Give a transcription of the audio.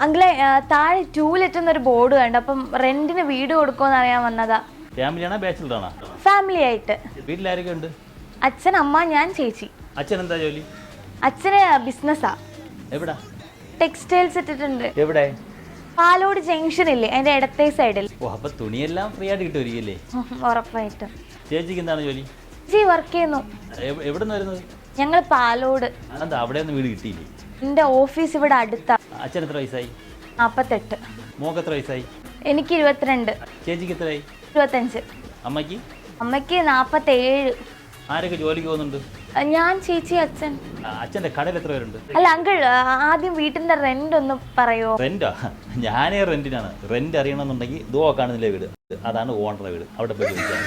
അങ്കിളെ താഴെ 2 ലെറ്റ് എന്നൊരു ബോർഡ് കണ്ടു. അപ്പം റെന്റിന് വീട് കൊടുക്കുമെന്ന് അറിയാൻ വന്നതാ. ഫാമിലിയാണോ ബാച്ചിലറാണോ? ഫാമിലി ആയിട്ട്. വീട്ടിലാരൊക്കെ ഉണ്ട്? അച്ഛൻ, അമ്മ, ഞാൻ, ചേച്ചി. അച്ഛൻ എന്താ ജോലി? അച്ഛന് ബിസിനസ്സാ. എവിടാ? ടെക്സ്റ്റൈൽസ് ഇട്ടിട്ടുണ്ട്. എവിടെ? പാലോട് ജംഗ്ഷൻ ഇല്ലേ, അതിന്റെ ഇടത്തെ സൈഡിൽ. ഓ, അപ്പൊ തുണിയെല്ലാം ഫ്രീ ആയിട്ട് കിട്ടുമായിരിക്കും. ഉറപ്പായിട്ടും. ചേച്ചിക്ക് എന്താണ് ജോലി? ചേച്ചി വർക്ക് ചെയ്യുന്നു. എവിടെ നിന്ന് വരുന്നത്? ഞങ്ങൾ പാലോട്. അതെന്താ അവിടെ ഒന്നും വീട് കിട്ടിയില്ലേ? എന്റെ ഓഫീസ് ഇവിടെ അടുത്താ. അച്ഛൻ എത്ര വയസ്സായി? 48. മോക്ക് എത്ര വയസ്സായി? എനിക്ക് 22. ചേച്ചിക്ക് എത്രയായി? 25. അമ്മയ്ക്ക്? അമ്മയ്ക്ക് 47. ആരൊക്കെ ജോലിക്ക് പോകുന്നുണ്ട്? ഞാൻ, ചേച്ചി, അച്ഛൻ. അച്ഛൻ്റെ കടയിൽ എത്ര പേരുണ്ട്? അല്ല അങ്കിൾ, ആദ്യം വീട്ടിന്റെ റെന്റ് ഒന്ന് പറയോ? റെന്റാ? ഞാനേ റെന്റിനാണ്. റെന്റ് അറിയണമെന്നുണ്ടെങ്കിൽ ഇതോ കാണുന്നില്ലേ വീട്, അതാണ് ഓണറുടെ വീട്. അവിടെ പോയി ചോദിച്ചാൽ